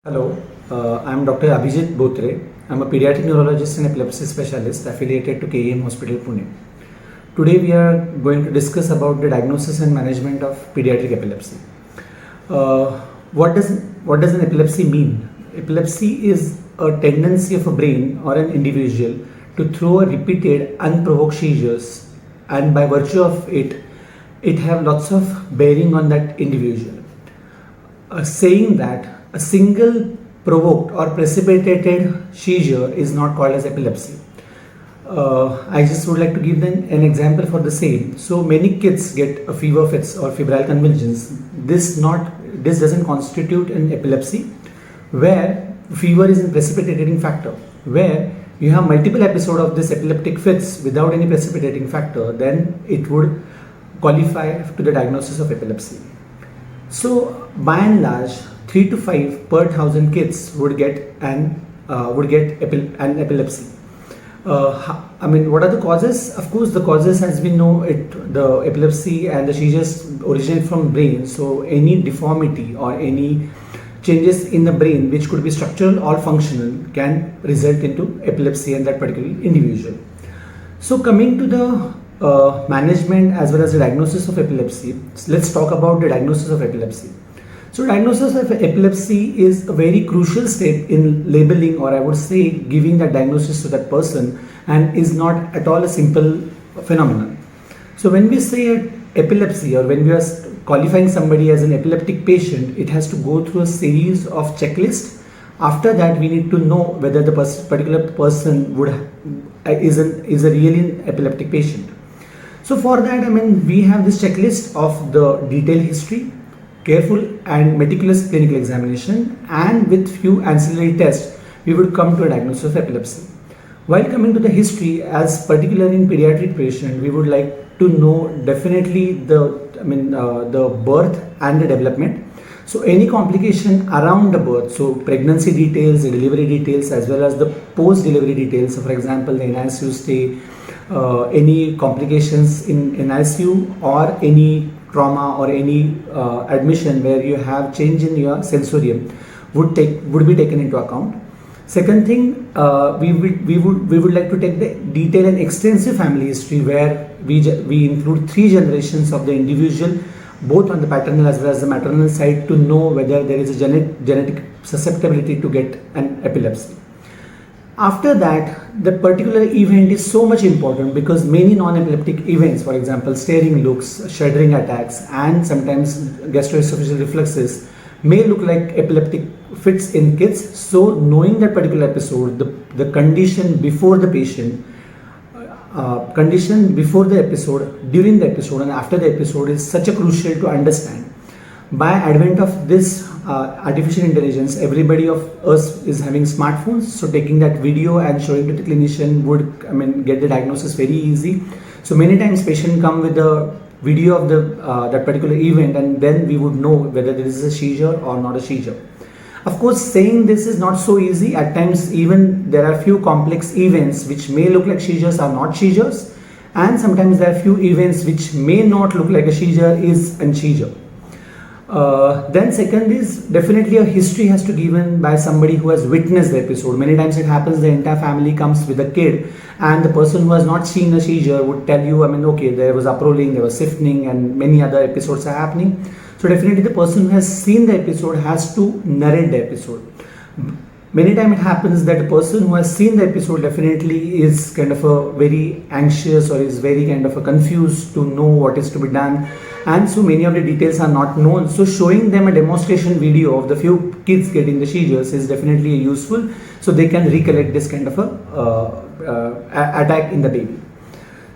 Hello, I'm Dr. Abhijit Botre. I'm a pediatric neurologist and epilepsy specialist affiliated to KEM Hospital, Pune. Today we are going to discuss about the diagnosis and management of pediatric epilepsy. Uh, what does an epilepsy mean? Epilepsy is a tendency of a brain or an individual to throw a repeated unprovoked seizures, and by virtue of it have lots of bearing on that individual. Saying that a single provoked or precipitated seizure is not called as epilepsy. I just would like to give them an example for the same. So many kids get a fever fits or febrile convulsions. This doesn't constitute an epilepsy, where fever is a precipitating factor. Where you have multiple episodes of this epileptic fits without any precipitating factor, then it would qualify to the diagnosis of epilepsy. So by and large, 3 to 5 per 1,000 kids would get an epilepsy. What are the causes? Of course, the causes, as we know, the epilepsy and the seizures originate from brain. So any deformity or any changes in the brain, which could be structural or functional, can result into epilepsy in that particular individual. So coming to the management as well as the diagnosis of epilepsy, let's talk about the diagnosis of epilepsy. So diagnosis of epilepsy is a very crucial step in labeling, or I would say giving that diagnosis to that person, and is not at all a simple phenomenon. So when we say epilepsy, or when we are qualifying somebody as an epileptic patient, it has to go through a series of checklists. After that, we need to know whether the particular person is a really epileptic patient. So for that, we have this checklist of the detailed history, careful and meticulous clinical examination, and with few ancillary tests, we would come to a diagnosis of epilepsy. While coming to the history, as particularly in pediatric patient, we would like to know definitely the birth and the development. So any complication around the birth, so pregnancy details, the delivery details, as well as the post-delivery details. So for example, the NICU stay, any complications in NICU, or any trauma or any admission where you have change in your sensorium would be taken into account. Second thing, we would like to take the detailed and extensive family history, where we include 3 generations of the individual, both on the paternal as well as the maternal side, to know whether there is a genetic susceptibility to get an epilepsy. After that, the particular event is so much important, because many non-epileptic events, for example, staring looks, shuddering attacks, and sometimes gastroesophageal reflexes, may look like epileptic fits in kids. So knowing that particular episode, the condition before the patient, condition before the episode, during the episode, and after the episode is such a crucial to understand. By advent of this artificial intelligence, everybody of us is having smartphones, so taking that video and showing to the clinician would get the diagnosis very easy. So many times patient come with the video of that particular event, and then we would know whether there is a seizure or not a seizure. Of course, saying this is not so easy. At times even there are few complex events which may look like seizures are not seizures, and sometimes there are few events which may not look like a seizure is a seizure. Then second is definitely a history has to be given by somebody who has witnessed the episode. Many times it happens the entire family comes with a kid, and the person who has not seen a seizure would tell you, okay, there was uprolling, there was stiffening, and many other episodes are happening. So definitely the person who has seen the episode has to narrate the episode. Many times it happens that the person who has seen the episode definitely is kind of a very anxious, or is very kind of a confused to know what is to be done, and so many of the details are not known. So showing them a demonstration video of the few kids getting the seizures is definitely useful, so they can recollect this kind of a attack in the baby.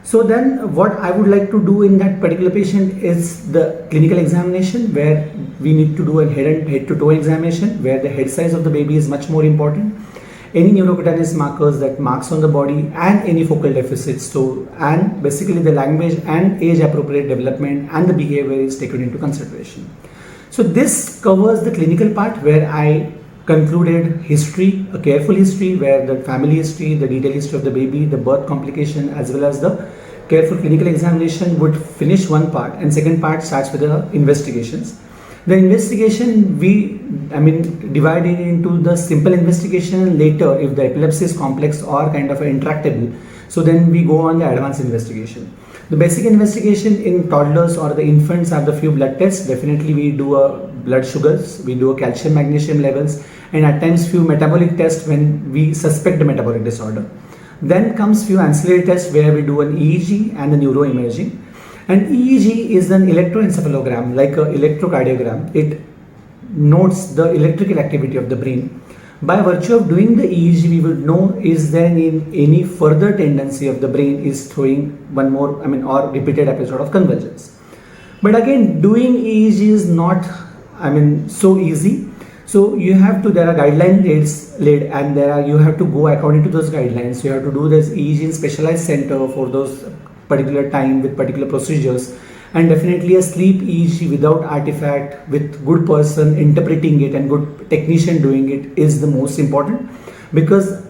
So then what I would like to do in that particular patient is the clinical examination, where we need to do a head to toe examination, where the head size of the baby is much more important. Any neurocutaneous markers, that marks on the body, and any focal deficits. So, and basically the language and age appropriate development and the behavior is taken into consideration. So this covers the clinical part, where I concluded history, a careful history, where the family history, the detailed history of the baby, the birth complication, as well as the careful clinical examination would finish one part, and second part starts with the investigations. The investigation divide it into the simple investigation, and later if the epilepsy is complex or kind of intractable, so then we go on the advanced investigation. The basic investigation in toddlers or the infants are the few blood tests. Definitely we do a blood sugars, we do a calcium magnesium levels, and at times few metabolic tests when we suspect the metabolic disorder. Then comes few ancillary tests where we do an EEG and the neuroimaging. And EEG is an electroencephalogram, like an electrocardiogram. It notes the electrical activity of the brain. By virtue of doing the EEG, we would know is there any further tendency of the brain is throwing one more, or repeated episode of convulsions. But again, doing EEG is not, so easy. So you have to, there are guidelines laid, and you have to go according to those guidelines. You have to do this EEG in specialized center for those particular time with particular procedures, and definitely a sleep EEG without artifact, with good person interpreting it and good technician doing it is the most important, because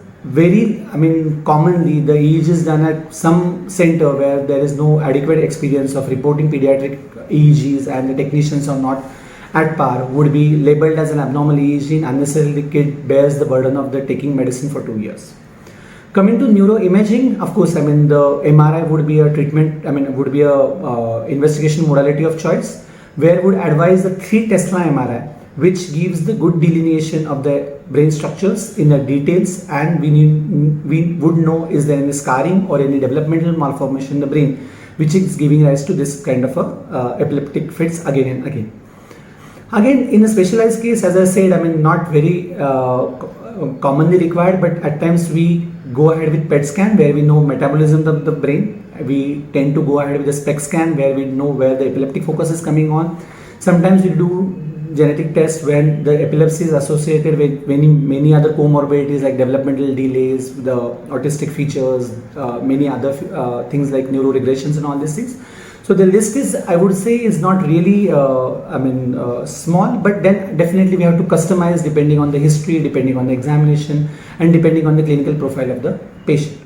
commonly the EEG is done at some center where there is no adequate experience of reporting pediatric EEGs, and the technicians are not at par, would be labeled as an abnormal EEG, and unnecessarily kid bears the burden of the taking medicine for 2 years. Coming to neuroimaging, of course, the MRI would be a treatment, would be a investigation modality of choice, where would advise the 3 Tesla MRI, which gives the good delineation of the brain structures in the details, and we would know is there any scarring or any developmental malformation in the brain, which is giving rise to this kind of epileptic fits again and again. Again, in a specialized case, as I said, not very commonly required, but at times we go ahead with PET scan where we know metabolism of the brain. We tend to go ahead with the SPECT scan where we know where the epileptic focus is coming on. Sometimes we do genetic tests when the epilepsy is associated with many other comorbidities like developmental delays, the autistic features, many other things like neuroregressions and all these things. So the list is, I would say, is not really small, but then definitely we have to customize depending on the history, depending on the examination, and depending on the clinical profile of the patient.